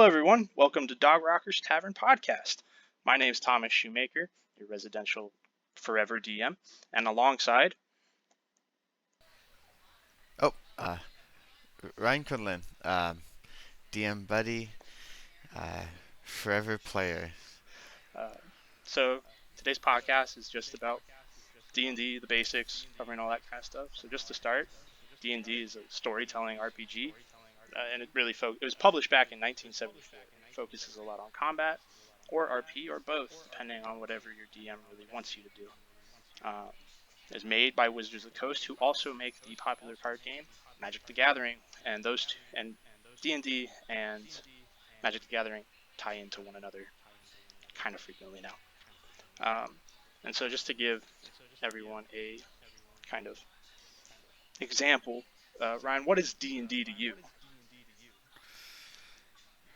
everyone. Welcome to Dog Rockers Tavern Podcast. My name's Thomas Shoemaker, your residential forever DM, and alongside. Oh, Ryan Quinlan, DM buddy, uh, forever player. Uh, so today's podcast is just about D&D, the basics, covering all that kind of stuff. So just to start, D&D is a storytelling RPG, and it was published back in 1974. It focuses a lot on combat, or RP, or both, depending on whatever your DM really wants you to do. Uh, is made by Wizards of the Coast, who also make the popular card game Magic the Gathering, and those two, and D&D and Magic the Gathering tie into one another kind of frequently now. And so, just to give everyone a kind of example, Ryan, what is D&D to you?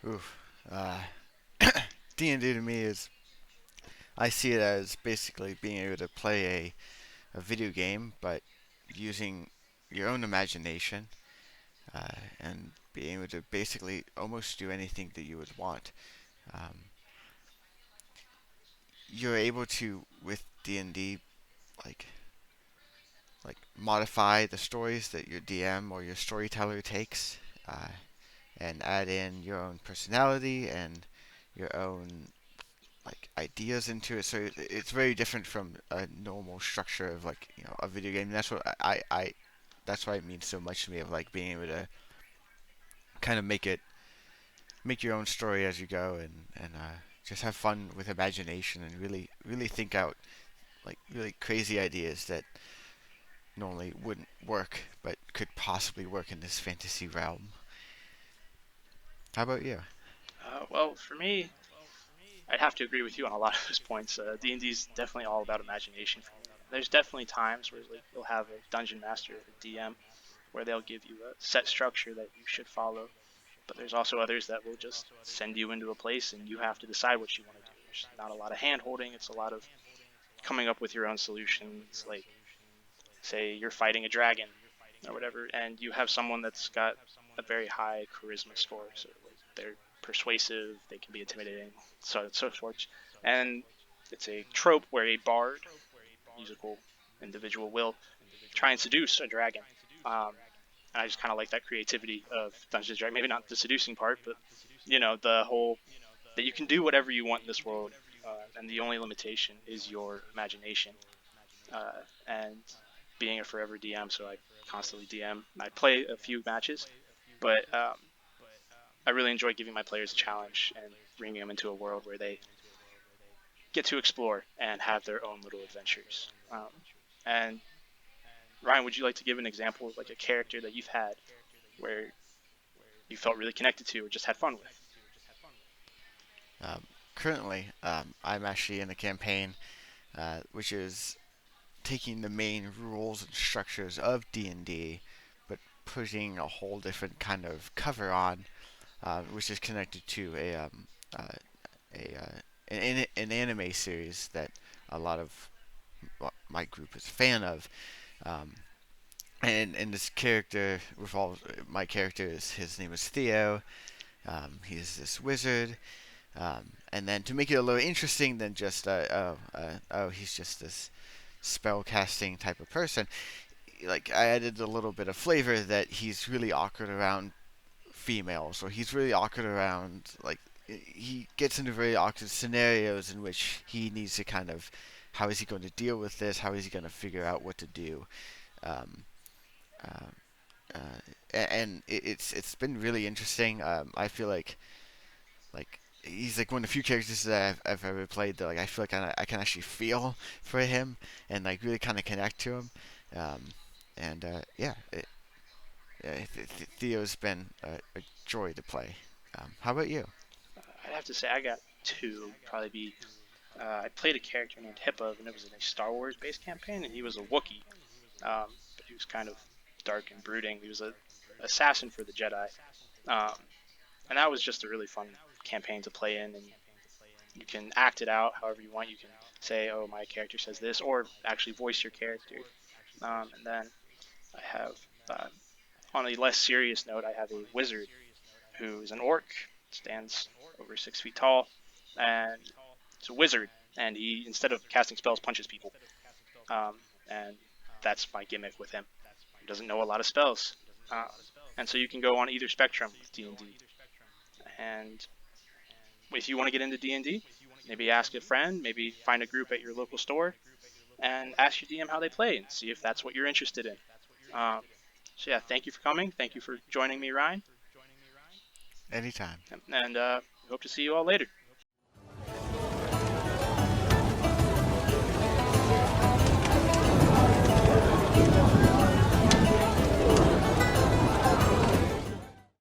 Oof. D&D to me is, I see it as basically being able to play a video game, but using your own imagination, and being able to basically almost do anything that you would want. Um, you're able to, with D&D, like modify the stories that your DM or your storyteller takes, and add in your own personality and your own ideas into it. So it's very different from a normal structure of a video game. And that's what I that's why it means so much to me, of being able to kind of make your own story as you go, and just have fun with imagination and really think out really crazy ideas that normally wouldn't work but could possibly work in this fantasy realm. How about you? Well, for me, I'd have to agree with you on a lot of those points. D&D is definitely all about imagination for me. There's definitely times where you'll have a dungeon master or a DM where they'll give you a set structure that you should follow. But there's also others that will just send you into a place and you have to decide what you want to do. There's not a lot of hand holding, it's a lot of coming up with your own solutions. Like, say you're fighting a dragon or whatever, and you have someone that's got a very high charisma score. So they're persuasive, they can be intimidating, so forth. And it's a trope where a bard, musical individual, will try and seduce a dragon. And I just kind of like that creativity of Dungeons and Dragons. Maybe not the seducing part, but the whole that you can do whatever you want in this world, and the only limitation is your imagination. And being a forever DM, so I constantly DM. I play a few matches, but I really enjoy giving my players a challenge and bringing them into a world where they get to explore and have their own little adventures. And Ryan, would you like to give an example of a character that you've had where you felt really connected to or just had fun with? Currently, I'm actually in a campaign which is taking the main rules and structures of D&D, but putting a whole different kind of cover on, which is connected to a an anime series that a lot of my group is a fan of. Um, and this character revolves. My character is his name is Theo. He's this wizard. And then to make it a little interesting than just he's just this spell casting type of person. I added a little bit of flavor that he's really awkward around females, or he's really awkward around he gets into very awkward scenarios in which he needs to kind of, how is he going to deal with this? How is he going to figure out what to do? Um, uh, and it's been really interesting. I feel like he's one of the few characters that I've ever played that I feel like I can actually feel for him and really kind of connect to him. Um, and yeah, Theo's been a joy to play. How about you? I'd have to say I got two. Probably be I played a character named Hippo, and it was in a Star Wars based campaign, and he was a Wookiee, but he was kind of dark and brooding. He was a assassin for the Jedi, um, and that was just a really fun campaign to play in. And you can act it out however you want. You can say, "Oh, my character says this," or actually voice your character. And then I have, on a less serious note, I have a wizard who is an orc, stands over 6 feet tall, and he's a wizard. And he, instead of casting spells, punches people. And that's my gimmick with him. He doesn't know a lot of spells, um, and so you can go on either spectrum with D&D. And if you want to get into D&D, maybe ask a friend, maybe find a group at your local store, and ask your DM how they play and see if that's what you're interested in. Um, so yeah, thank you for coming. Thank you for joining me, Ryan. Anytime. And we hope to see you all later.